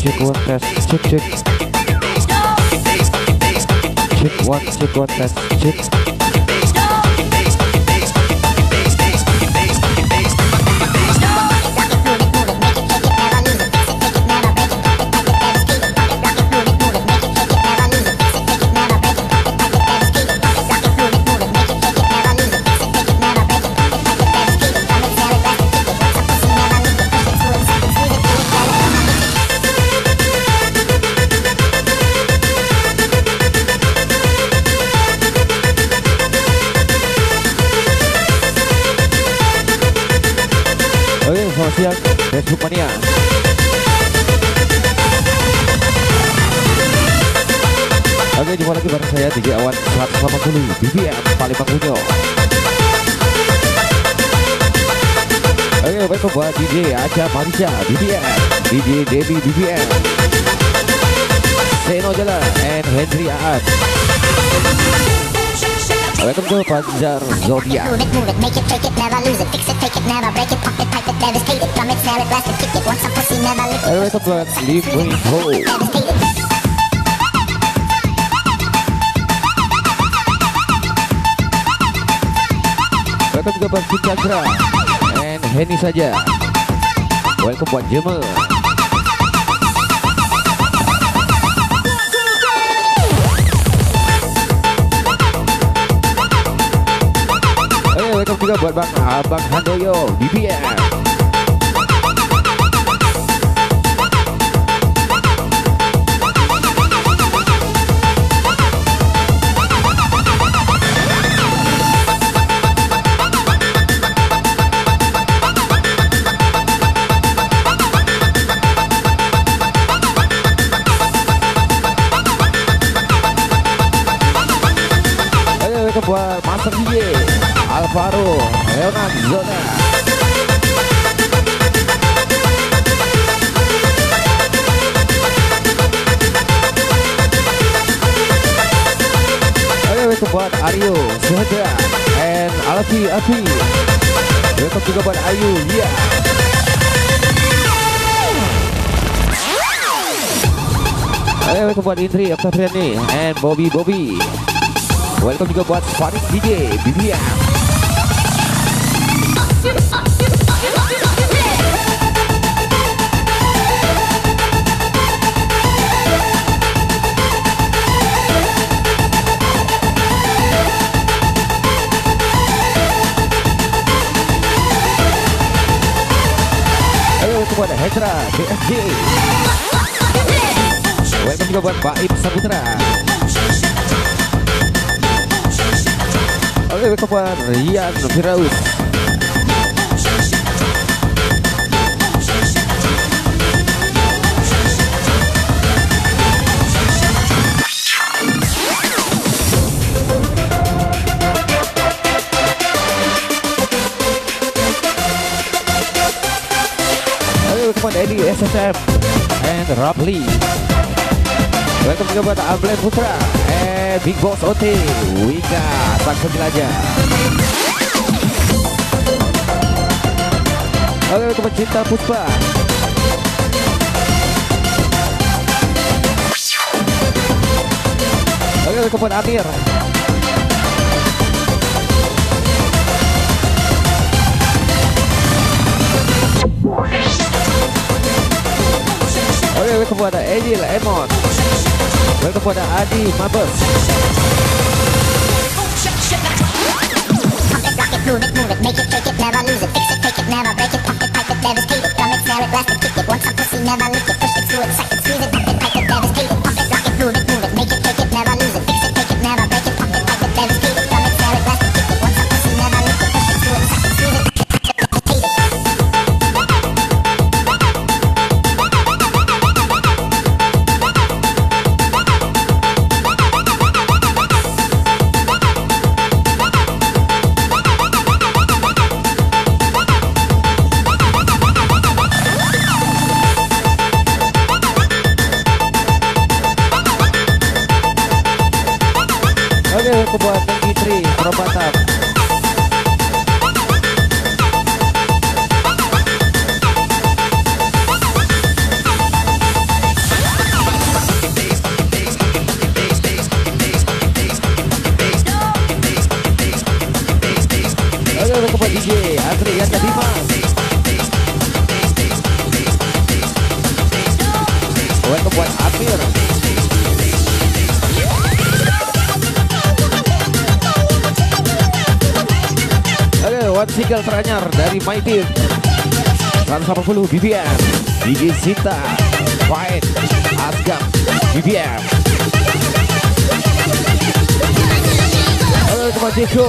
check one test, check. Check one test, check. Siang Facebook Mania. Oke, jumpa lagi bareng saya DJ Awan 180 BBM Palembang Bunyo. Oke, baik buat DJ Aca Marisha BBM, DJ Debbie BBM, Seno Jalan, and Henry Aan. Welcome to Panjar Zodiac. Move it, make it, take it, never lose it, fix it, take it, never break it, pump it, pipe it, devastate it, drum it, snare it, blast it, kick it, want some pussy, never lick it. Welcome to Sleep Wing Ho. Welcome to Panjar Chandra and Henny saja. Welcome buat Jemel. Welcome juga buat Abang Handoyo BBM. Welcome buat Master DJ Alvaro Leonan Zona. Welcome buat Aryo Suhada and Alfi Afi. Welcome juga buat Ayu Lia. Welcome buat Indri Oktaviani and Bobby. Welcome juga buat Farid DJ BBM. Welcome buat Hendra BFJ. Welcome juga buat Baib Saputra. Oke, welcome buat Rian Firaus. Welcome buat Edi SSM and Rapli. Welcome juga buat Amblem Putra and Big Boss OT Wika sang penjelajah. Oke, welcome buat Cinta Puspa. Oke, welcome buat Amir. Oke, welcome buat Edil Emon. Welcome buat Adi Mabes. Move it, make it, take it, never lose it, fix it, take it, never break it, pump it, pipe it, devastate it, drum it, snare it, blast it, kick it, want some pussy, never lick it, push it, screw it, suck it, squeeze it, pump it, pipe it, devastate it, pump it, rock it, move it, make it, take it, never lose it, fix it, take it, never break it, pump it, pipe it, devastate it, drum it, snare it, blast it, kick it, want some pussy, never lick it, push it, screw it, suck it, squeeze it, devastate it. Oke, buat Negi Tri Pro Batam. DJ Andri Yanda Dimas. Welcome buat Amir. Oke, one single teranyar dari My Team 180 BBM, DJ Sita, Faid, Asgam, BBM. Halo teman Jeko.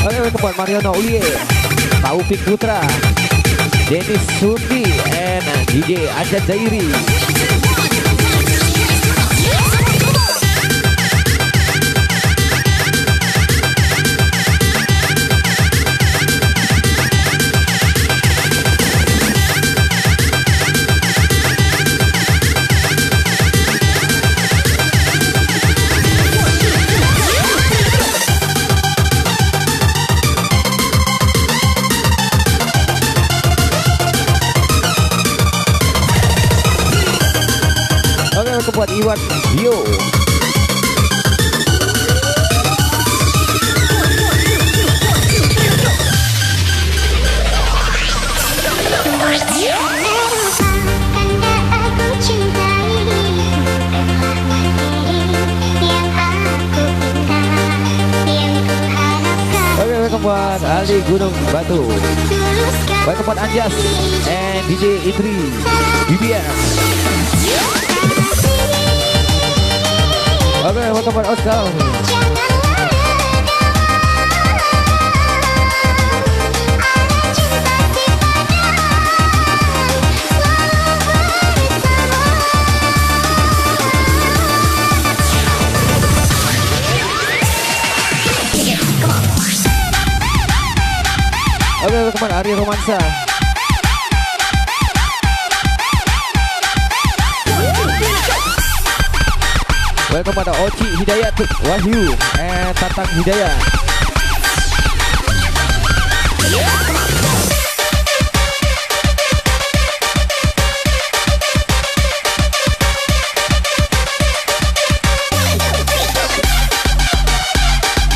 Halo teman Mariano Ulie, Taufik Putra, Dennis Sundi, and DJ Ajat Dairi. Buat Iwan Dio. Oke, welcome buat Ali Gunung Batu. Welcome buat Anjas and DJ Idri BBM. Oke, welcome buat Oscar. Oke, welcome buat Ari Romansa. Welcome pada Oci Hidayat Wahyu and Tatang Hidayat.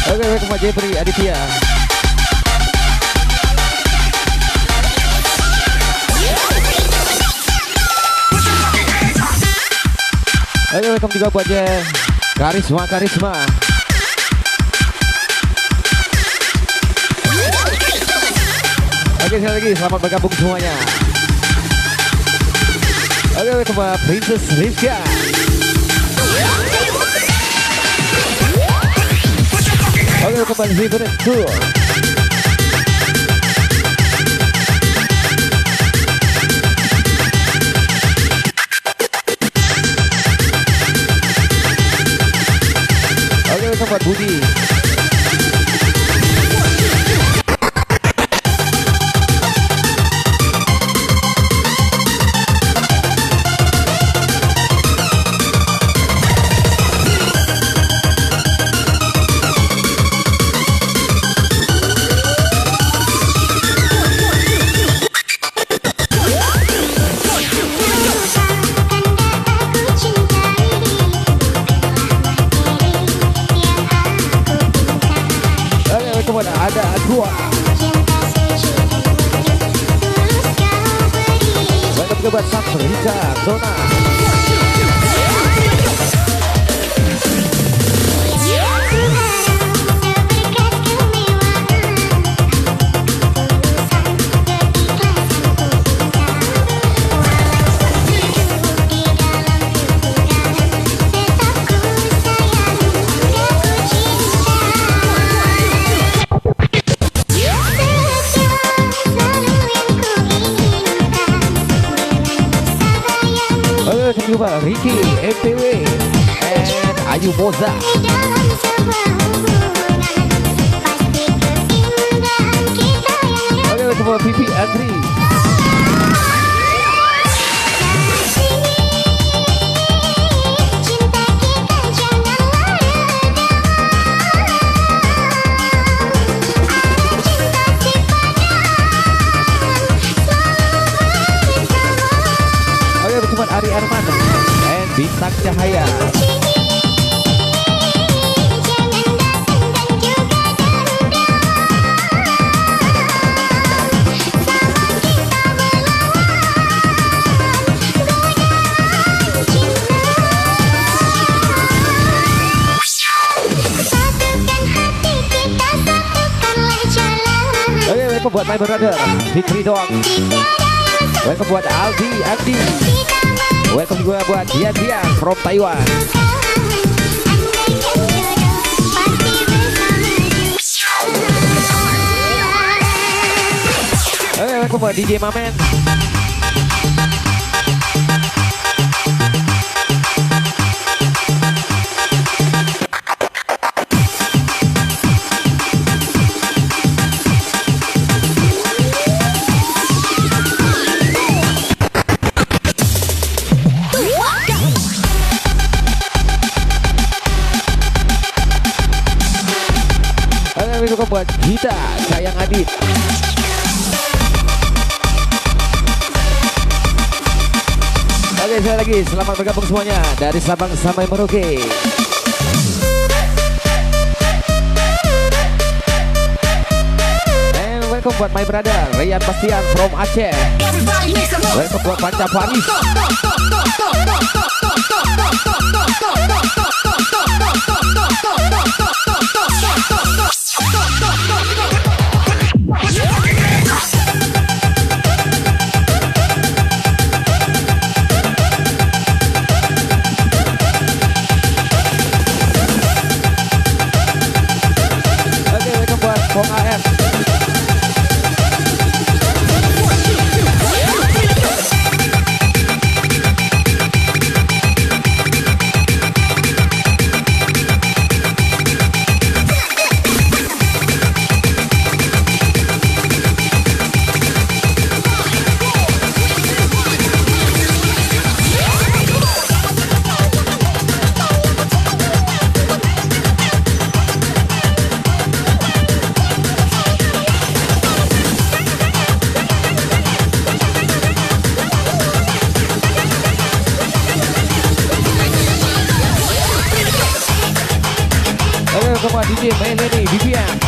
Oke, welcome pada Jeffrey Aditya. Oke, welcome juga buat Karisma. Oke, sekali lagi selamat bergabung semuanya. Oke, welcome buat Princess Rizka. Oke, welcome buat Favorite Tour. Buat Budi. Ada dua. Welcome ke buat Sabrika Dona. Coba Ricky, MPW, and Ayu Moza. Oke, semua Pipi Andri. Oke, bersama Ari Arman and Bintang Cahaya. welcome buat my brother Fikri Doang. Welcome buat Aldi Andi. Welcome juga buat Dian Dian from Taiwan. Welcome buat DJ Mamen. Welcome buat Gita Sayang Adit. Oke, sekali lagi selamat bergabung semuanya dari Sabang sampai Merauke. And welcome buat my brother Rian Bastian from Aceh. Welcome buat Panca Faris. Kong AF. Sama DJ Melanie Vivian.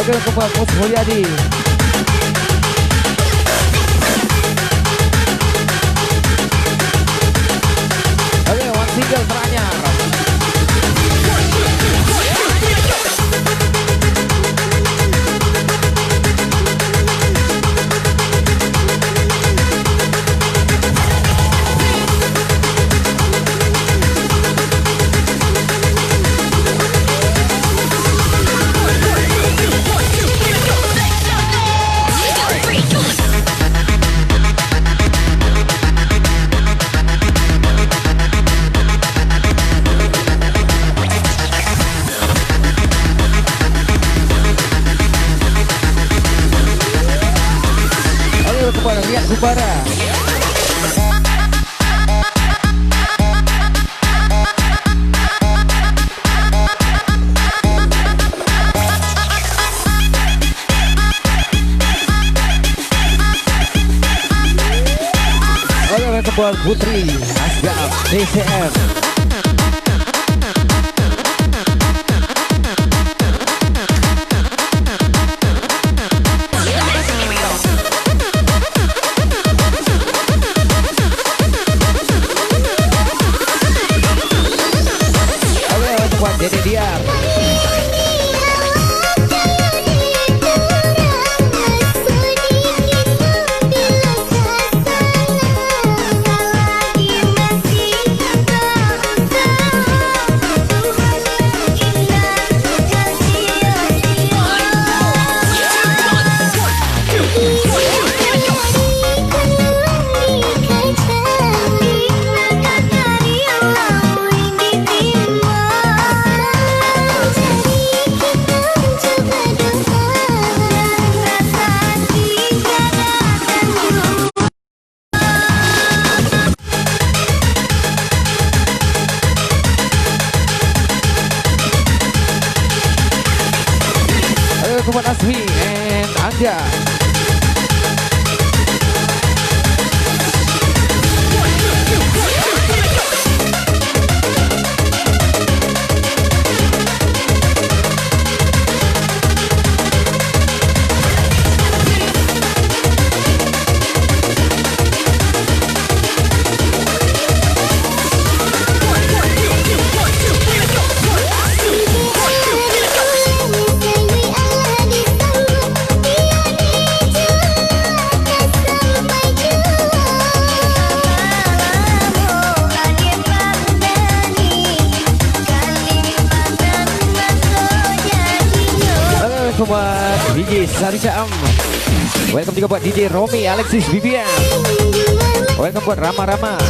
Oke, kembali Mus Mulyadi. Oke, one single teranyar. Lihat Kubara. Oleh Kebal Putri Asgaf DCM. Dede Diar. welcome buat Asmi and Angga. Buat DJ Sarisa Am, welcome juga buat DJ Romi Alexis Bibian, welcome buat Rama Rama.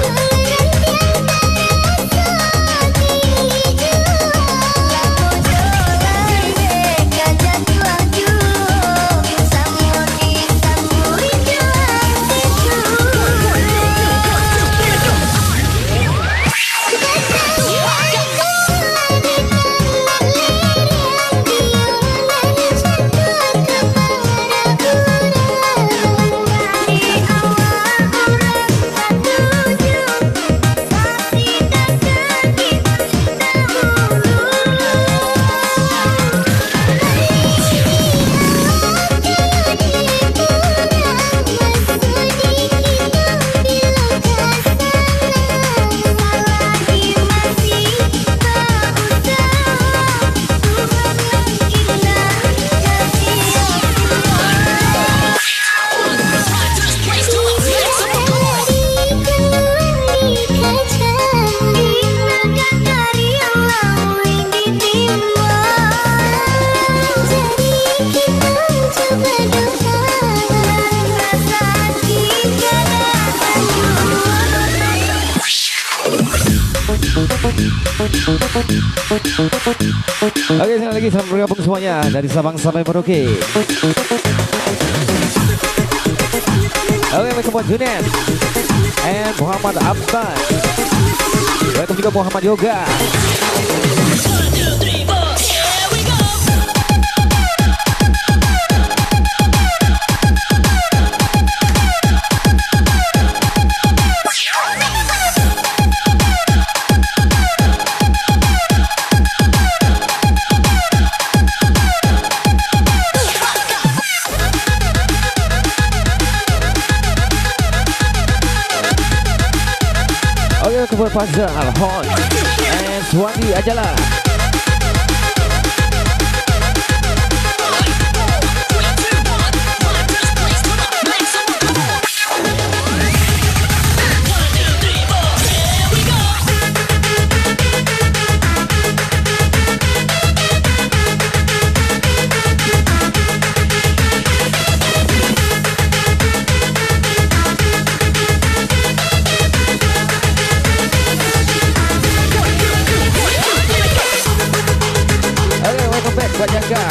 Oke, sekali lagi selamat bergabung semuanya dari Sabang sampai Merauke. Oke, welcome buat Junet and Muhammad Abban. Welcome juga Muhammad Yoga. Kepada Fazal Hon and Swandi Ajala. Buat jaga.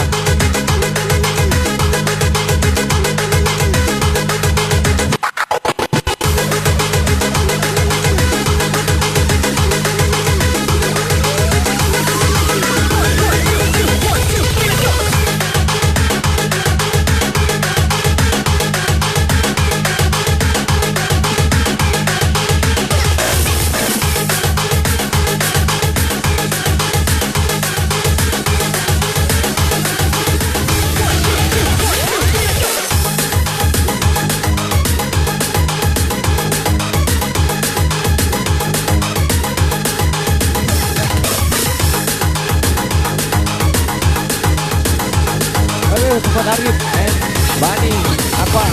Teman Arif and Bani apa?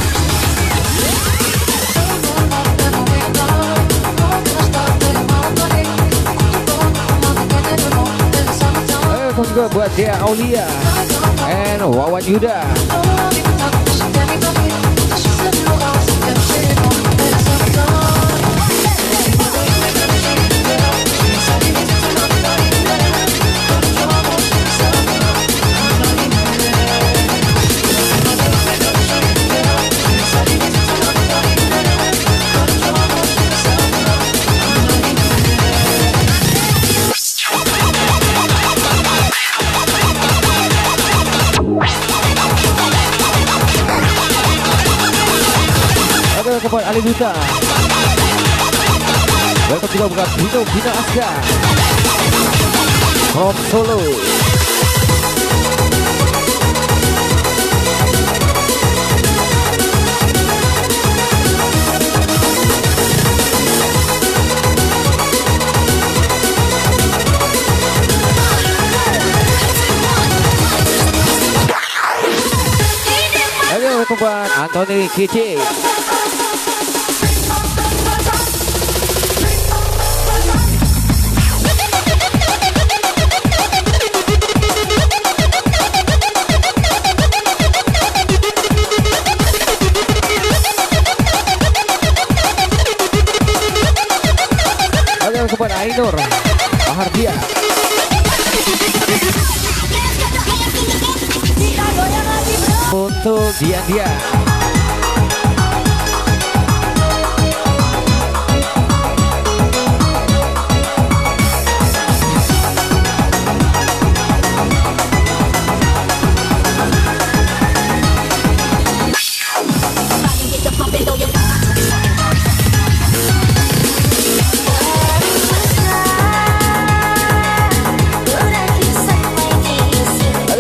Ayo juga buat Dea Aulia and Wawan Yuda. Welcome buat Ali Duta. Welcome juga buat Bina Aska from Solo. Welcome buat Anthony Kici. Welcome buat Ainur Mahardia. Untuk dia.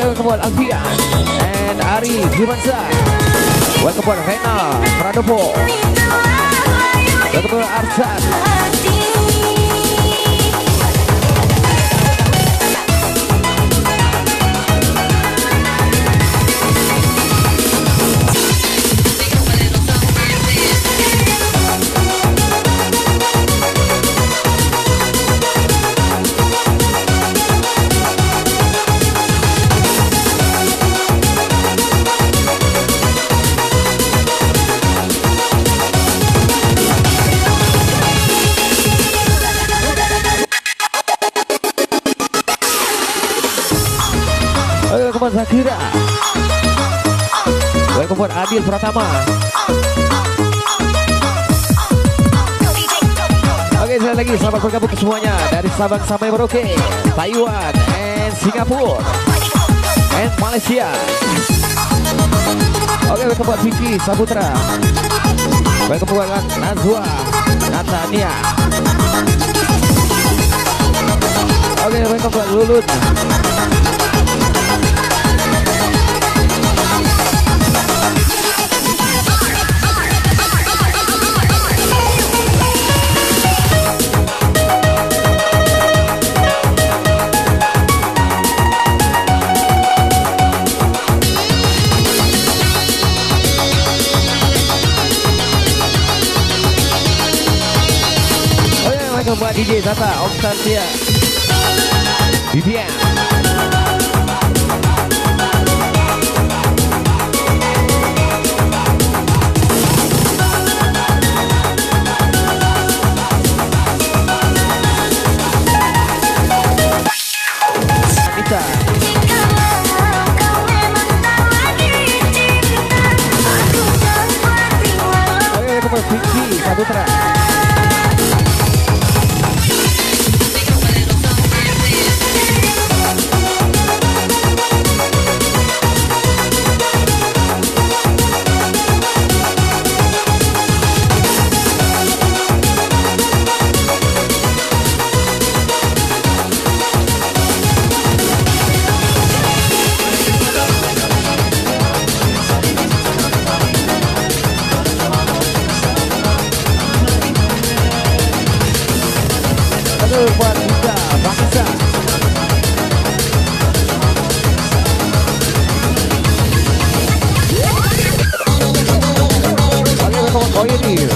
Welcome buat Alfia and Ari Firmansyah. Welcome buat Rena Pradopo. Welcome buat Arsan. Welcome buat Zakira. Welcome buat Adil Pratama. Oke, sekali lagi selamat bergabung semuanya dari Sabang sampai Merauke, Taiwan, and Singapura, and Malaysia. Oke, welcome buat Vicky Saputra. Welcome buat Nazwa Natania. Oke, welcome buat Lulut. Buat DJ Zata, Om Santia, Vivian. Anita. Oke, kepada Vicky Saputra. Buat kita bangsa. Oke, kau ini.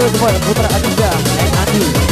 Oke semua Putra Adija and Andi.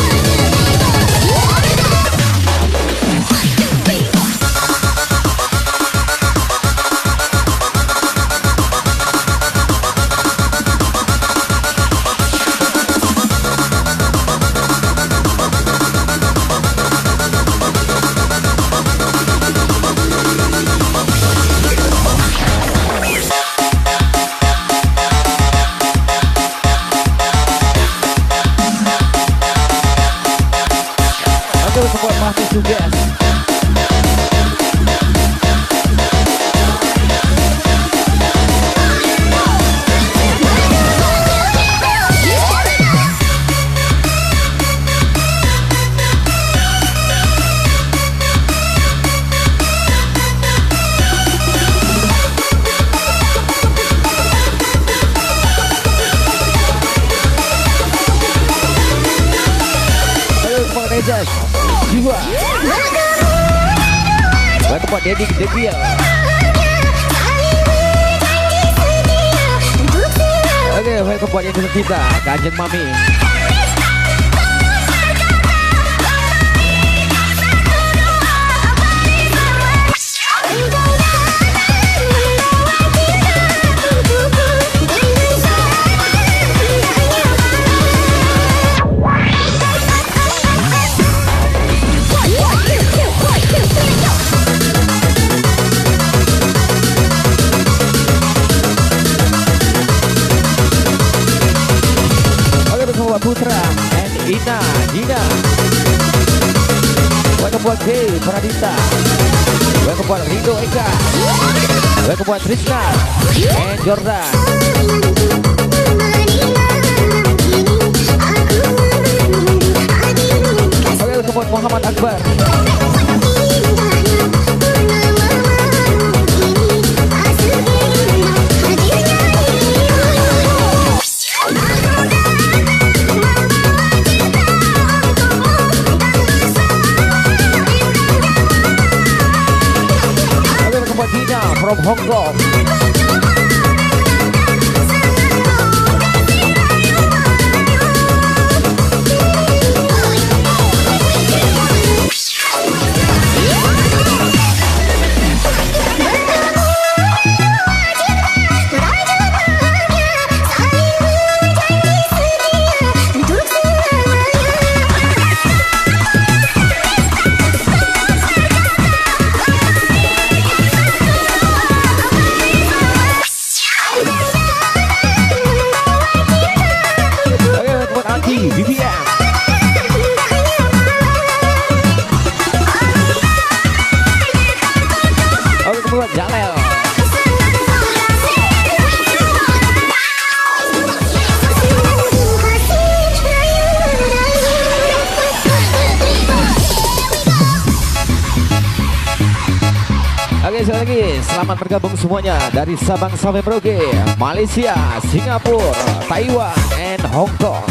Jiwa. Welcome buat Dedi Debiel. Oke, welcome buat yang kita Kanjeng Mami. Putra and Ina Gina. Welcome buat Jay Pradita. Welcome buat Rido Eka. Welcome buat Trisna and Jordan. Welcome buat Muhammad Akbar. From Hong Kong. Sekali lagi selamat bergabung semuanya dari Sabang sampai Merauke, Malaysia, Singapura, Taiwan, and Hong Kong.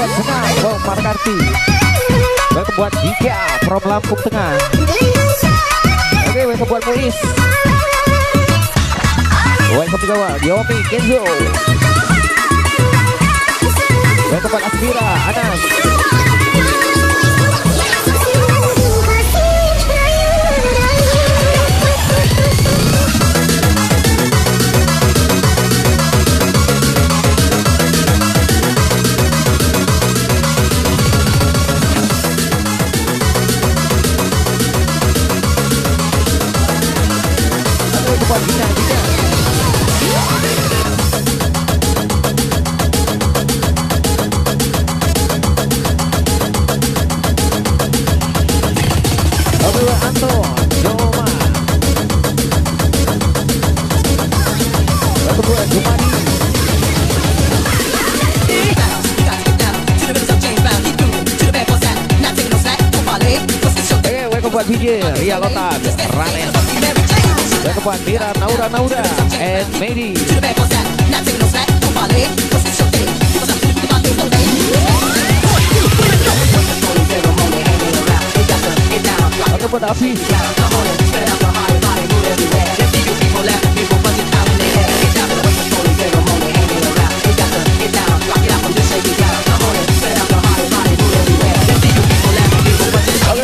buat Senang, Wow Markarti. Welcome buat Dika from Lampung Tengah. Oke, welcome buat Muis. Welcome juga buat Yomi Kenzo. Welcome buat Aspira, Anas. Buat DJ Ria Lotan, Ranes. Welcome buat Dira, Naura, and Medi. Oke buat Afi.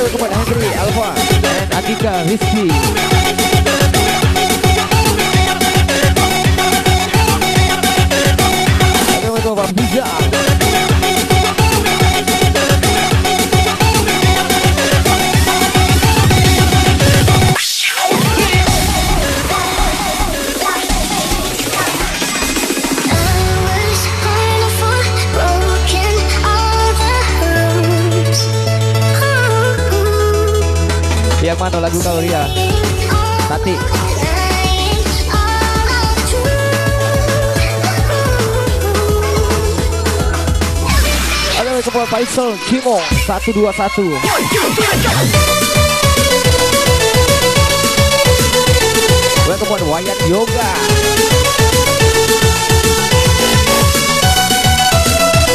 Kepada Henry, Alfa, dan Adika, Rizky. Assalamualaikum Bang Bijak. Yang mana lagu kau Ria? Tati. Halo kepada Faisal Cimo 121. Welcome buat Wayat Yoga.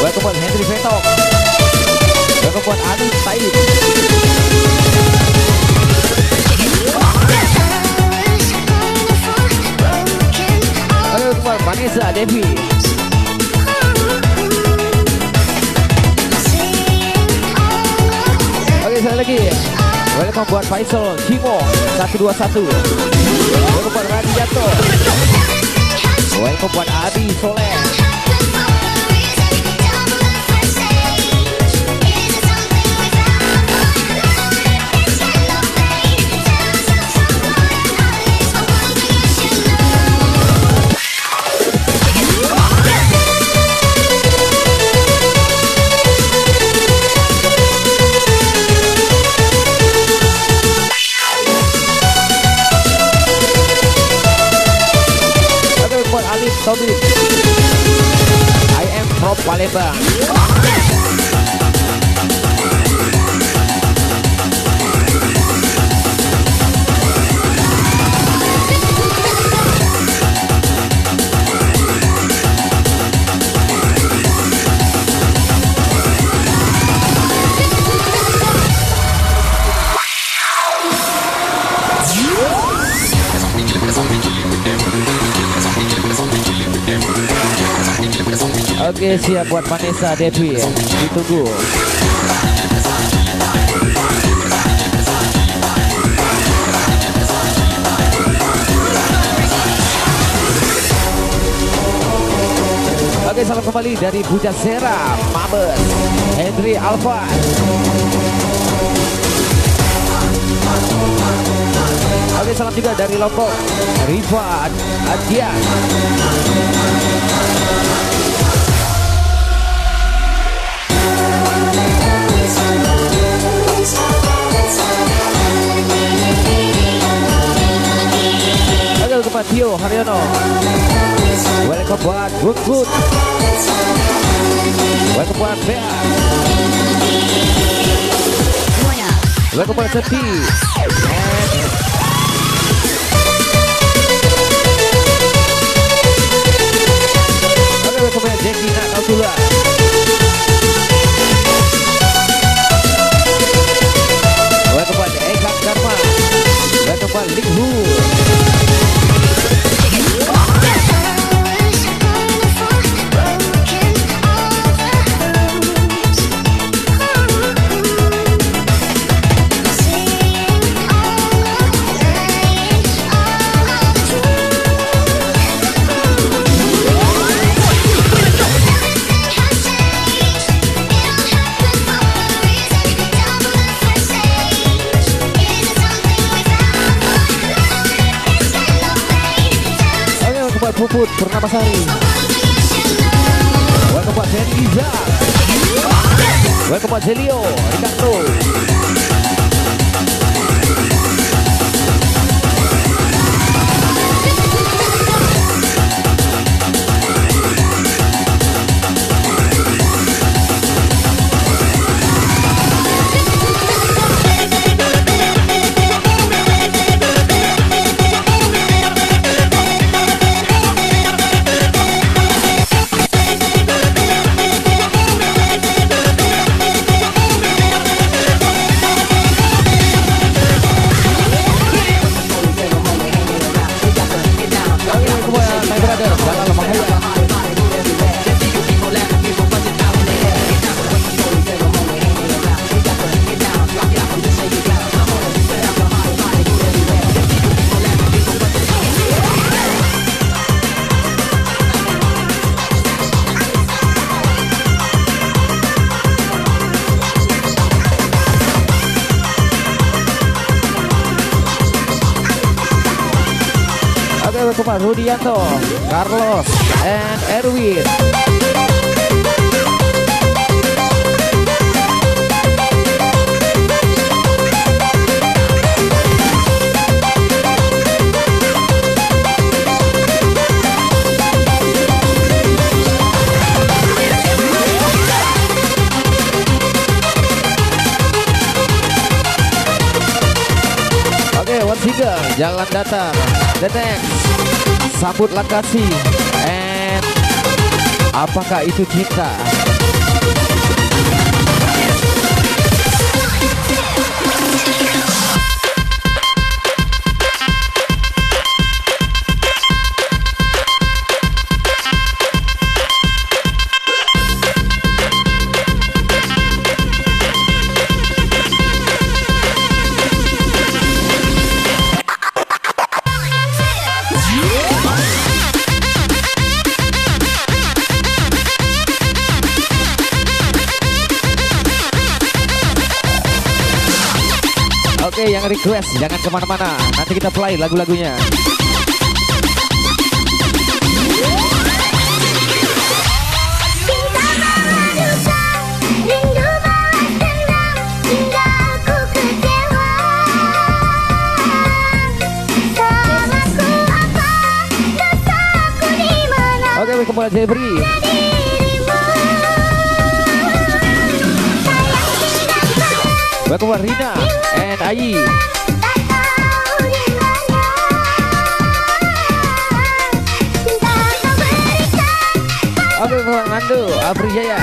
Welcome buat Henry Vetok. Welcome buat Ali Said. Halo teman Vanessa Devi. Oke sekali lagi. Welcome buat Faisal Cimo 121. Welcome buat Radiato. Welcome buat Adi Soleh. Tommy, I am from Palembang. Oke siap buat Vanessa Devi, ditunggu. Oke salam kembali dari Pujasera, Mabes, Henry Alfa. Oke salam juga dari Lombok, Riva Adian. Oke kepada Tio Haryono. Welcome buat Good. Welcome buat Bea. Welcome buat Septi. Oke welcome buat Jackie Nak Nautula. Purnamasari. Welcome buat Jenny Liza. Welcome buat Zelio Ricardo. Welcome Rudianto, Carlos, and Erwin. Oke, one single, Jalan Datar, the next. Sambutlah kasih, and apakah itu cinta? Oke, yang request jangan kemana-mana, nanti kita play lagu-lagunya. Oke, kembali Jeffrey. Welcome Rina and Ayi. Oke, Nando, Afrijaya.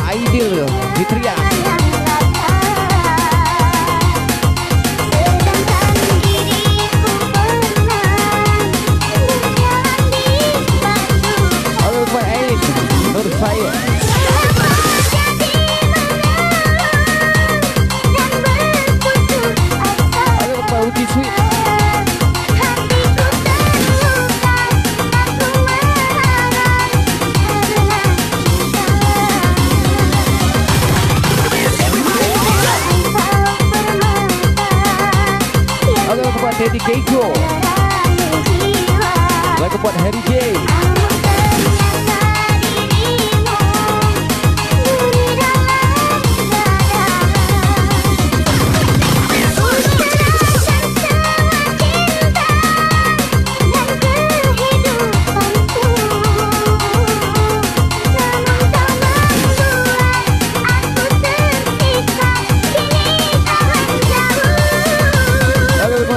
Aidil Fitria. Halo Pak Aid, Nur saya. Halo Pak Uji Sweet. Teddy Keiko. Lagu buat Harry J.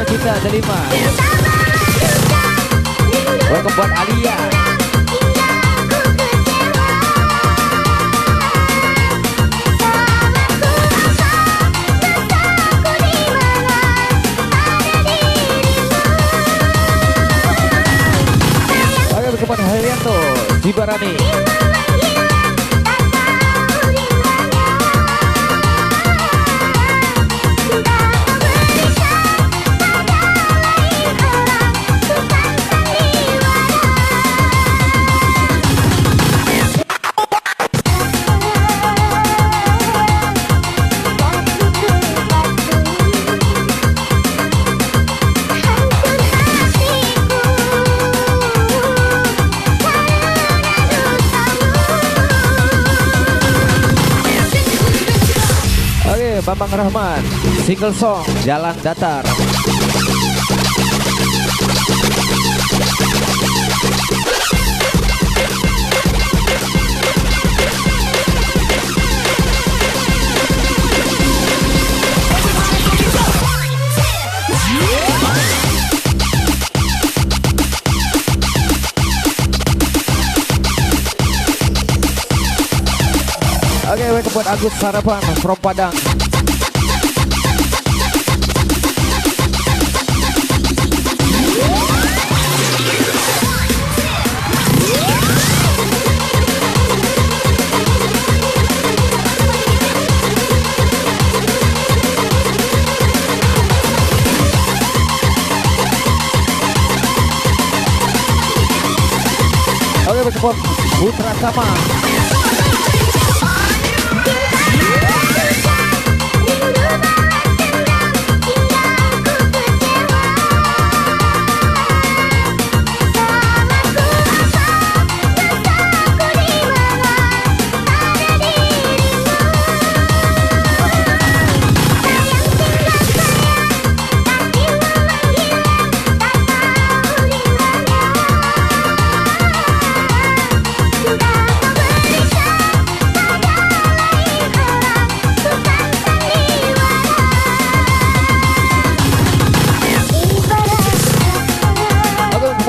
Cinta terima. Welcome buat Alia. Oke, welcome buat Herianto, Di Barani. Bambang Rahman, single song Jalan Datar. Oke, welcome buat Agus Sarapan from Padang. Oke, welcome buat Putra Sama.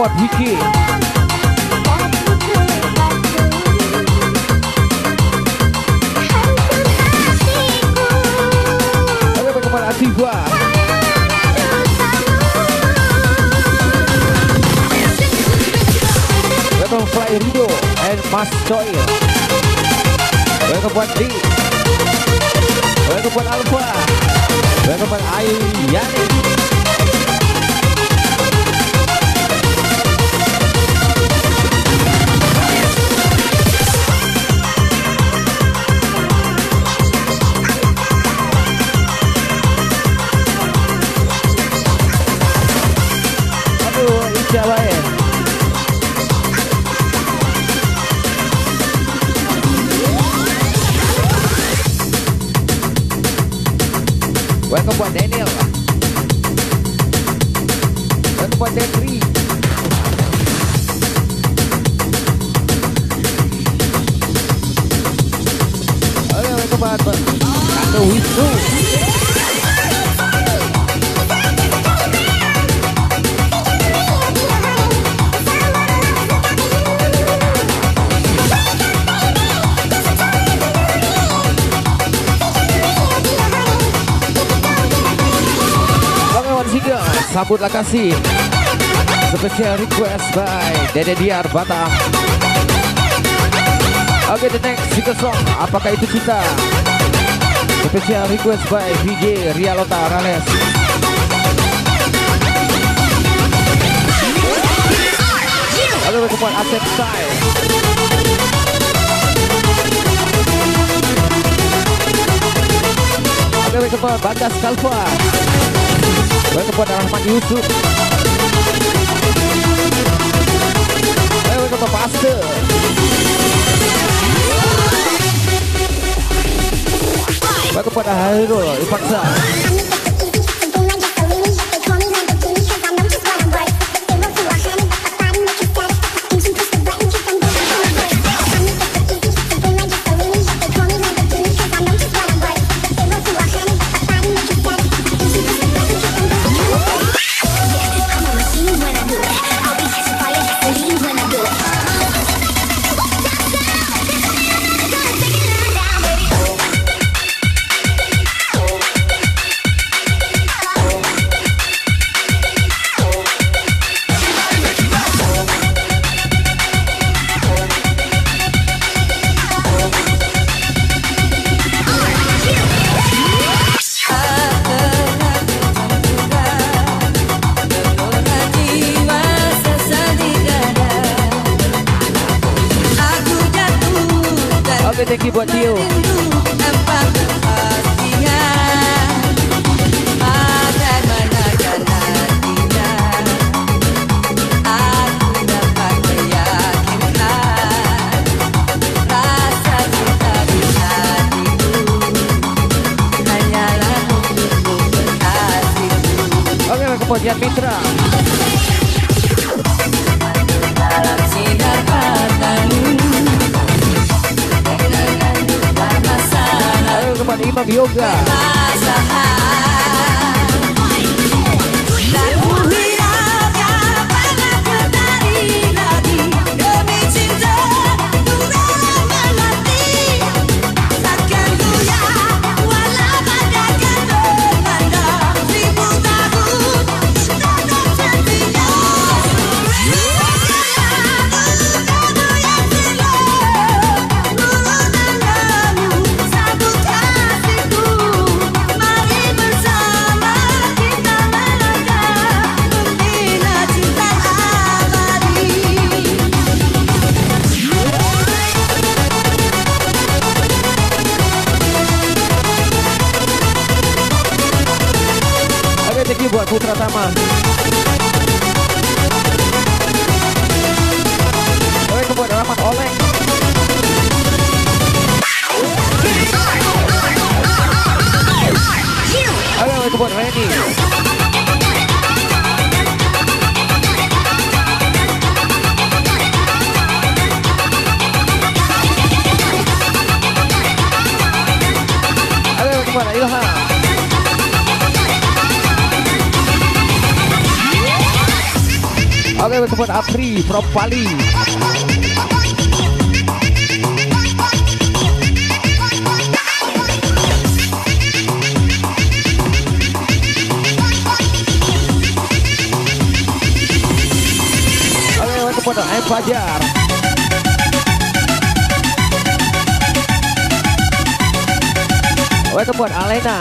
Buat Wiki. Oke, bagaimana Atiba? Welcome Fly Rido and Mas Choi. Welcome buat D. Welcome buat Alpha. Welcome buat Ayu Yani. Siapa ya? Welcome buat Daniel. Welcome buat Dendri. Oke, welcome buat Kando Wisnu. Sambutlah kasih. Special request by Dede Diar Batam. Oke, the next single song Apakah Itu Cinta. Special request by VJ Rialota Rales. Oke, berkumpul Asep Style. Oke, berkumpul Bagas Kalfa. Welcome buat Rahman Yusuf. Welcome buat Pastor. Welcome buat Hairul Ipaksa. buat Cio. Oke, buat Jan Mitra. Ayo kepada Imam Yoga. Thank you buat Putra Tama. Oke, buat Rahmat Oleng. Oke, buat Reni. Oke, buat Ilham. Oke, buat Apri from Bali. Oke, buat M Fajar. Oke, buat Alena.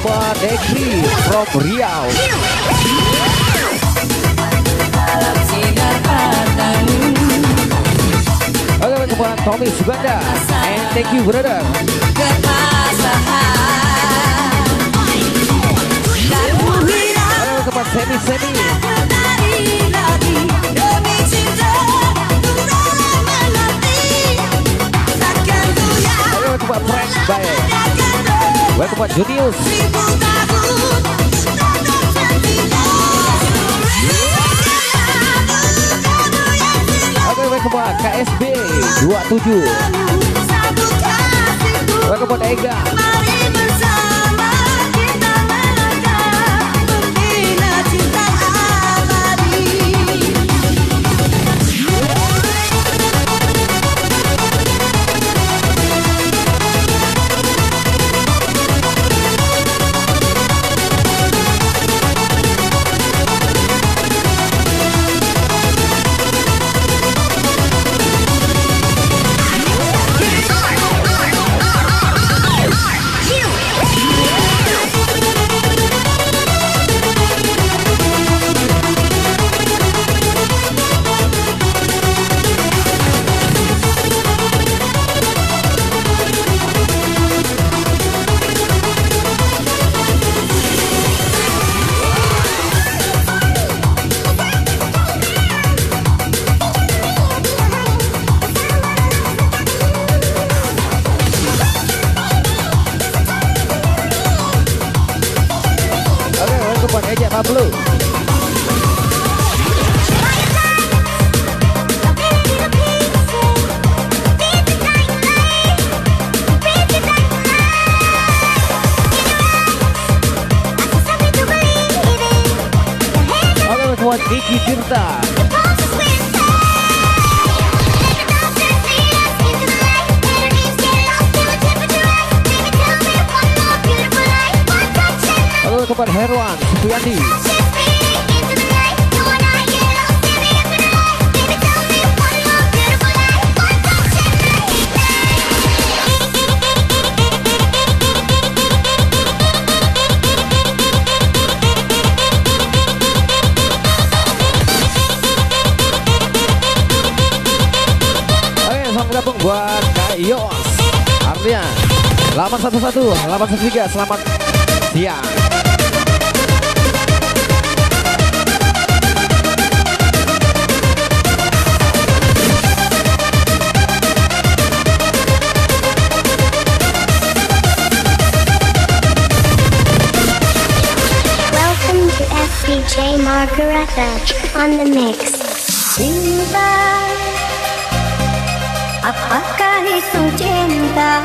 Buat Dekri from Riau. Oke, buat Tommy Suganda. And thank you brother. Oke, buat Semi. Oke, buat Frank Bae. Welcome buat Junius. Oke, welcome buat KSB 27. Welcome buat Ega. Pablo. Oke, buat Vicky Tirta. Welcome buat Herwan Suyandi. Gabung buat Kak Yos Arlian 811 813 selamat siang. Welcome to FDJ Margareta on the mix. Apakah itu cinta?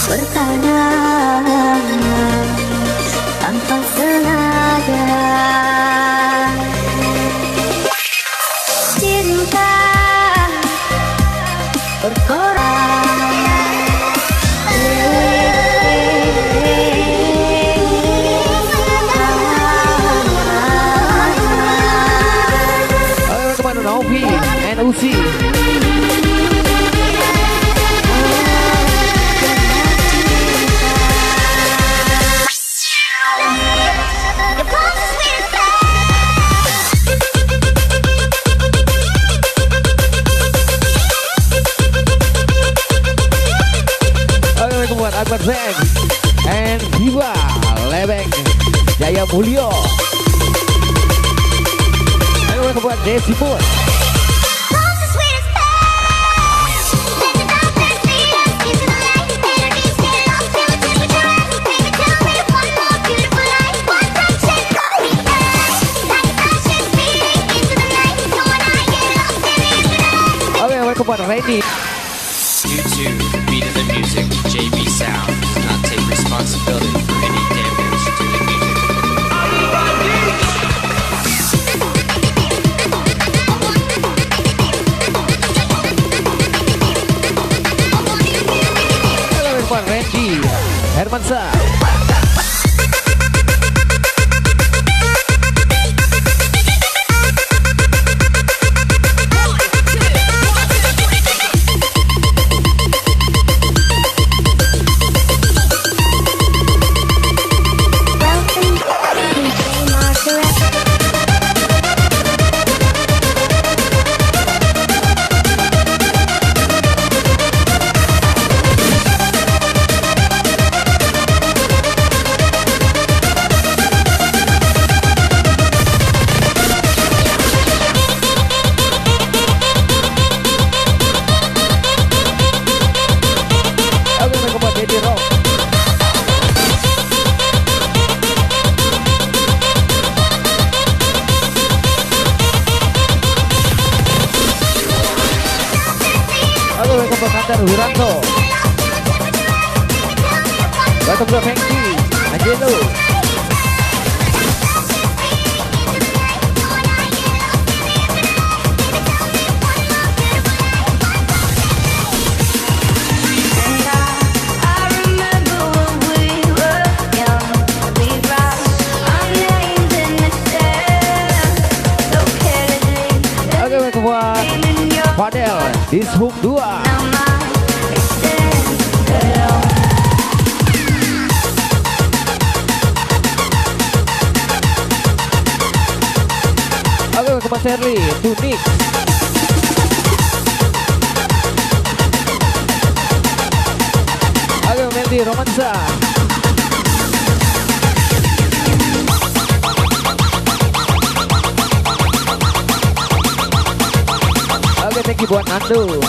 Bertanya tanpa sengaja. Cinta berkorak. Novi NUC. Oke, buat Akbar Zeng and Viva Lebeng Jaya Mulyo. Ayo buat Desi Pun. Buat Randy. YouTube, beat of the music, JB Sound does not take responsibility for any damage to the music. Halo buat Randy Hermansa. Wiranto, welcome to Fengki, Angelo. Oke, welcome buat Fadel, Dishub 2. Mas Herli, Tunik. Ayo Meldi, Romansa. Oke, thank you buat Nando.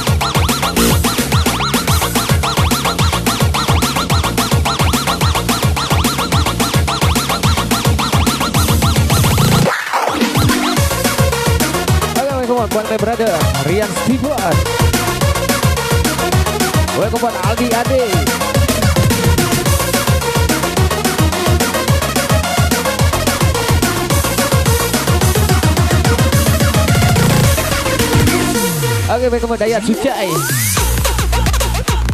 Buat my brother Rian Stewart. Welcome buat Aldi Ade. Oke, welcome buat Dayat Sucai.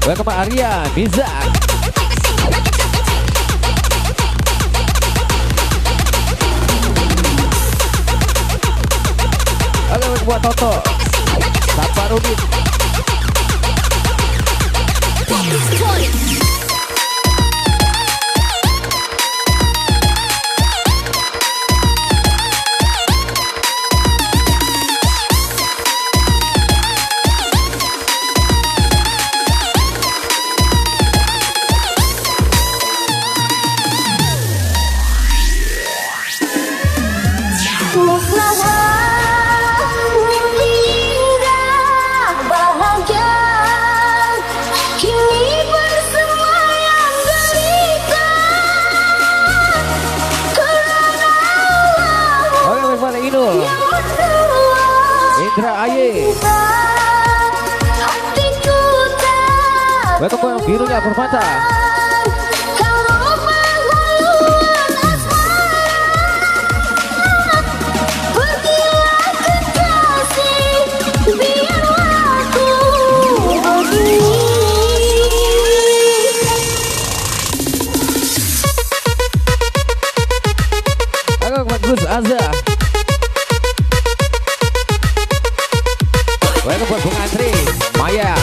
Welcome buat Arya Nizar. buat Toto tanpa Rudin. Welcome buat birunya permata. Welcome buat Gus Azza. Welcome buat Bung Andri, Maya.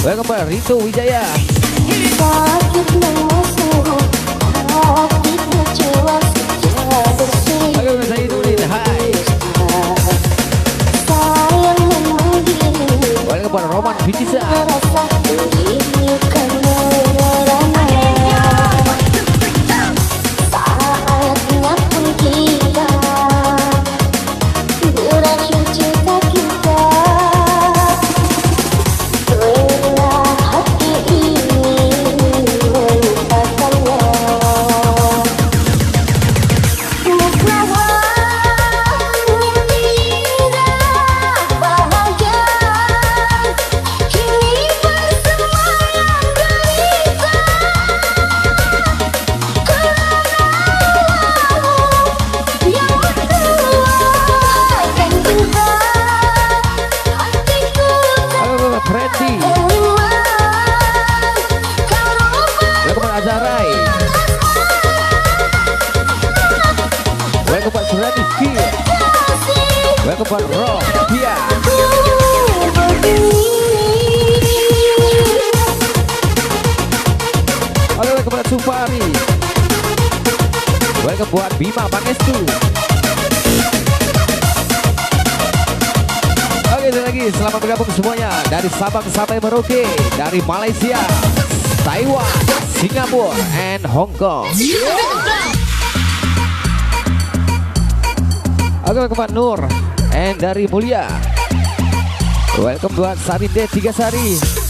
Welcome back Rito Wijaya. Halo saya Nudin, hai. Welcome back Roman Vijisa. Welcome buat Rock, dia. Halo, welcome buat Supari. Welcome buat Bima Pangestu. Oke, lagi selamat bergabung semuanya dari Sabang sampai Merauke, dari Malaysia, Taiwan, Singapura, and Hong Kong. Oke, welcome buat Nur. And dari Mulia, welcome buat Sarinde Tigasari.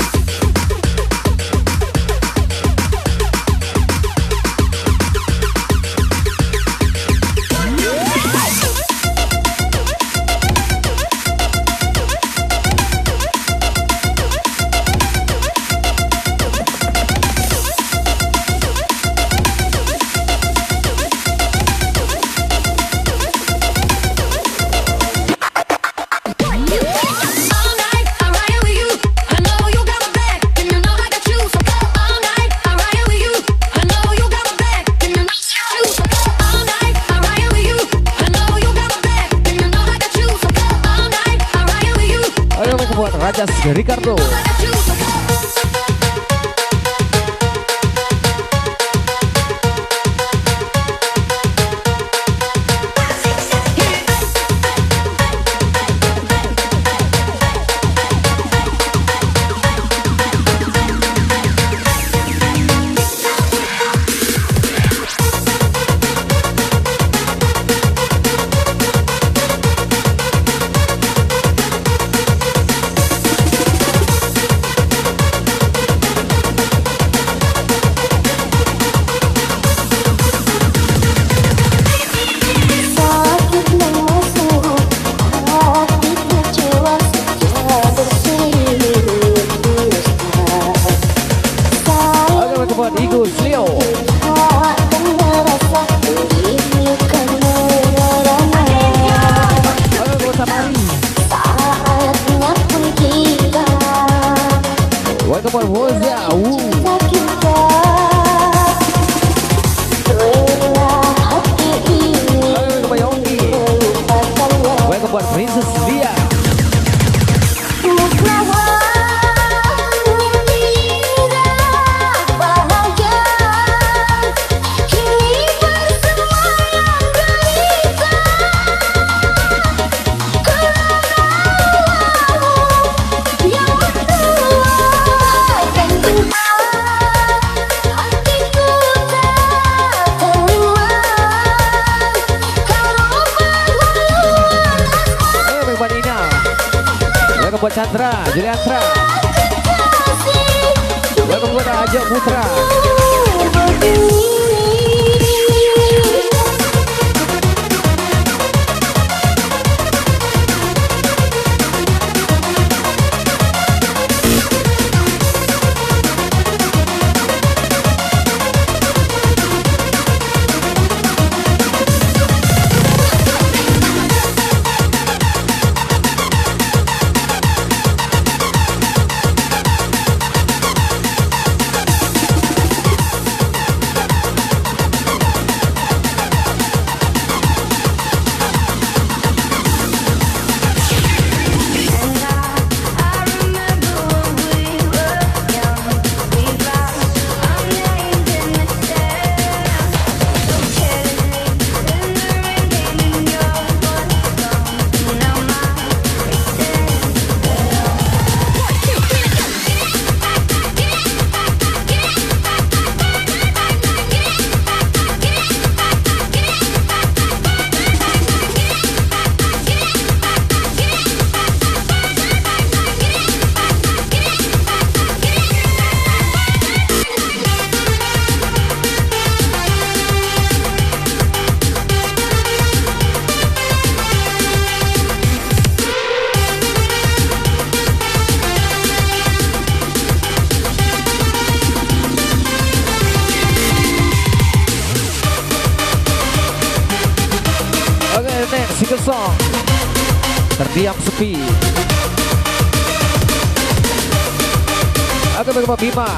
Rajas Ricardo. Welcome buat Igus Leo. Halo buat Samari. Welcome buat Woza. Halo buat Yonggi. Welcome buat Princess Lia. Buat Chandra, Juliantra. Welcome buat Ajo Putra. Single song Terdiam Sepi. Oke, Bapak Bima.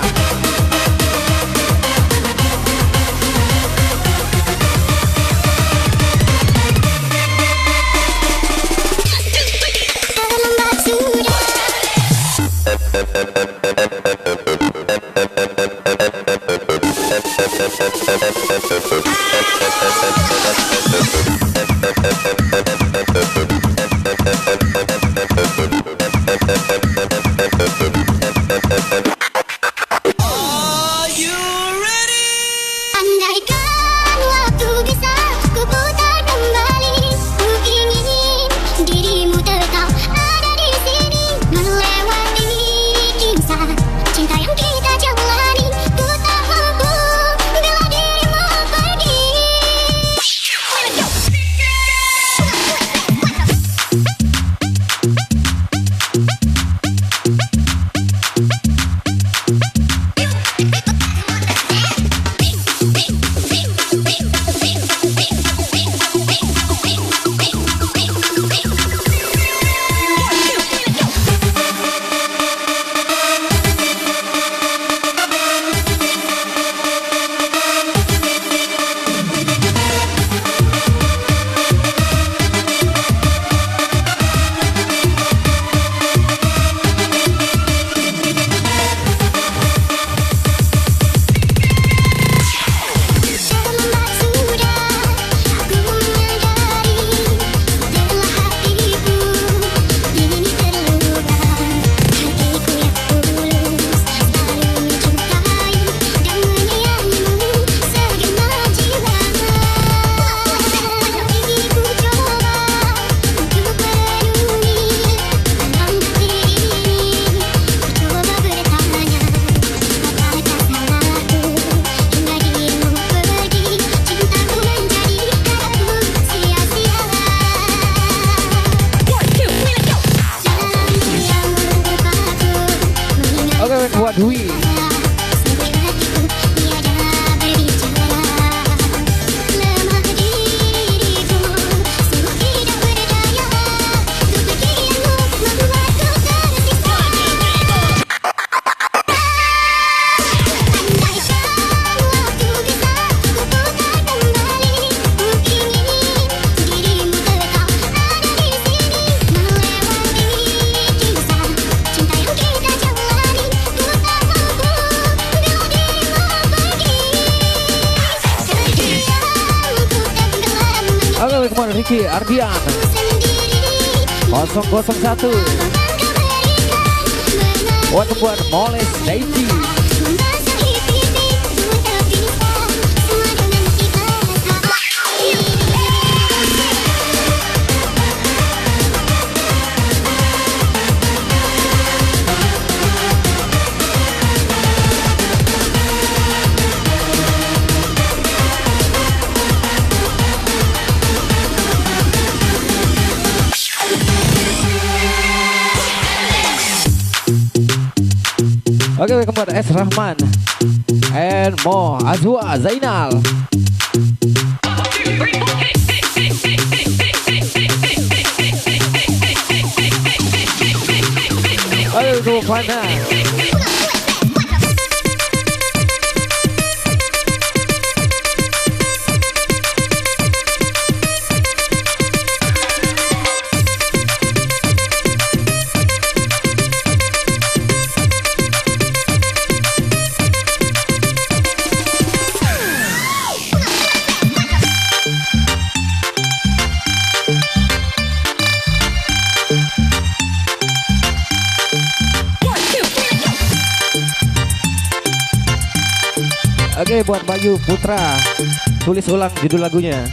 Andaikan waktu bisa ku putar kembali, ku ingin dirimu tetap ada di sini, melewati kisah cinta yang kita jalani. Ku tak mampu bila dirimu welcome Ricky Ardian 001. Welcome buat Moles Daisy. Oke, welcome buat S. Rahman and Mo Azwa Zainal. Ayo tuh mana? Oke, buat Bayu Putra, tulis ulang judul lagunya.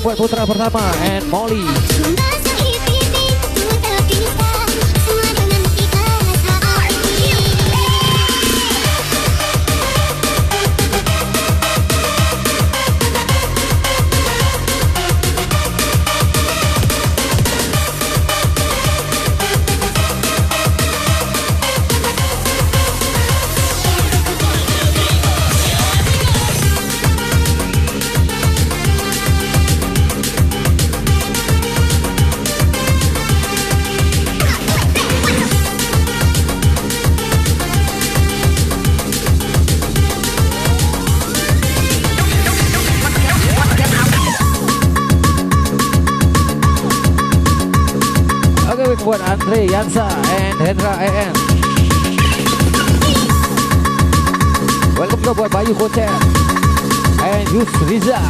Buat Putra pertama and Molly. Buat Andre Yansa and Hendra EN. Welcome juga buat Bayu Kocer and Yus Riza.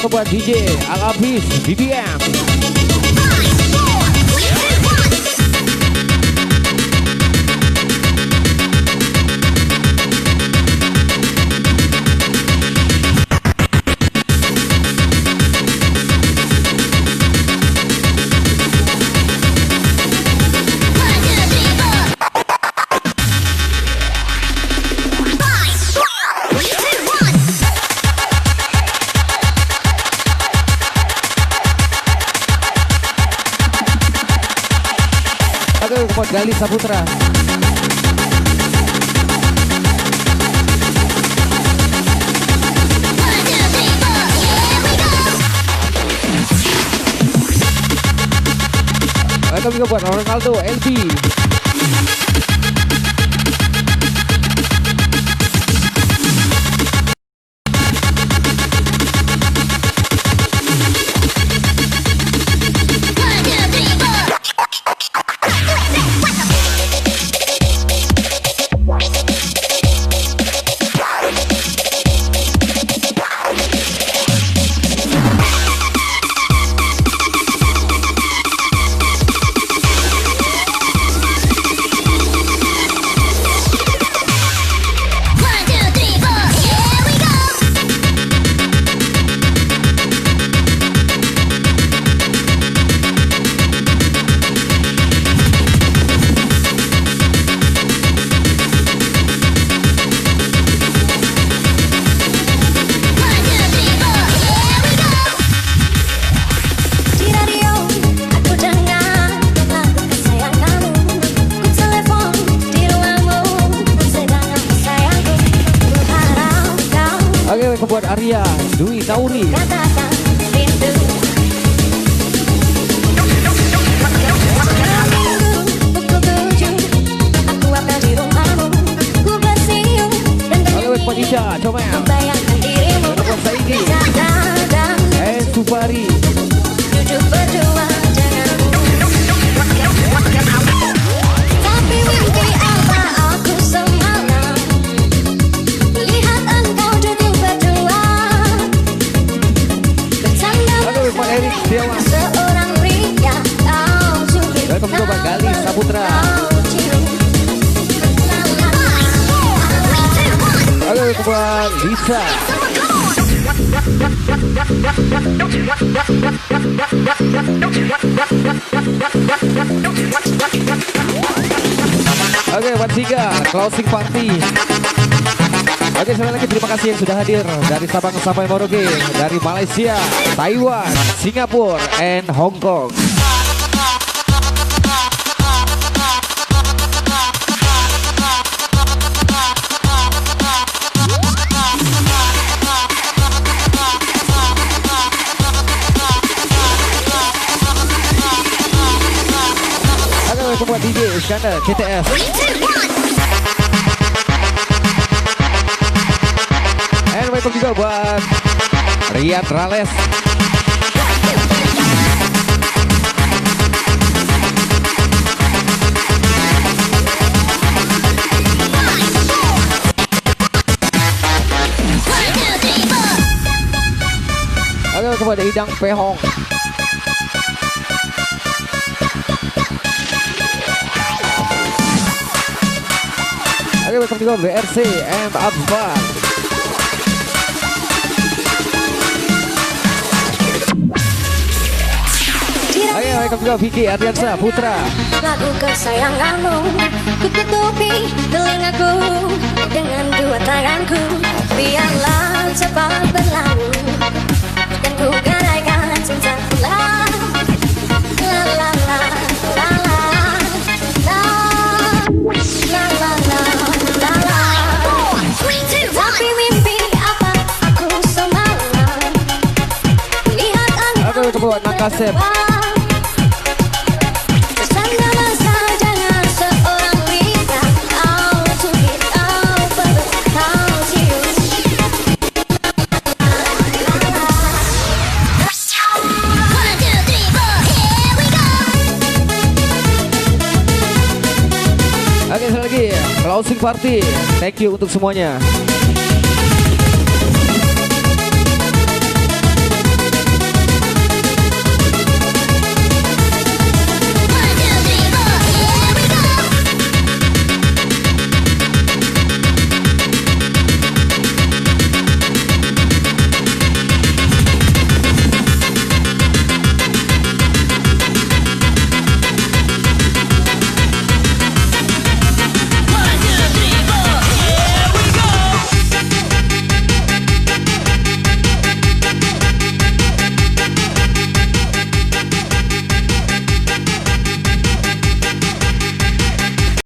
Buat DJ Al-Abis BBM. Buat Gali Saputra. Welcome juga buat Ronaldo LB. welcome buat Arya, Dwi Tauri. Katakan rindu. Pukul 7 aku ada di rumahmu. Ku bersiul dan Halo buat Isha, coba ya. membayangkan dirimu. Welcome buat Saigi, Dan Supari. duduk berdua denganmu. Tapi mimpi apa aku semalam, melihat engkau duduk berdua bercanda Halo buat Erik Dewa. seorang pria kau cubit. Welcome juga buat Gali Saputra. Kau cium. Halo welcome buat Lisa. Oke, buat Siga, closing party. Oke, sekali lagi terima kasih yang sudah hadir dari Sabang sampai Merauke, dari Malaysia, Taiwan, Singapura, and Hong Kong. Oke, welcome buat DJ Iskandar, CTF. And welcome juga buat Riyad Rales. Oke, welcome buat Idang Pehong. Oke, welcome juga BRC and Absbar. Oke, welcome juga Vicky Ardiansa Putra. Lagu kesayanganmu, ku tutupi telingaku dengan dua tanganku. Biarlah cepat berlalu dan ku gadaikan cintaku la la la la la la la la la la la. Tapi mimpi apa aku semalam, melihat Oke, welcome buat Nakasep. Oke, sekali lagi closing party. Thank you untuk semuanya.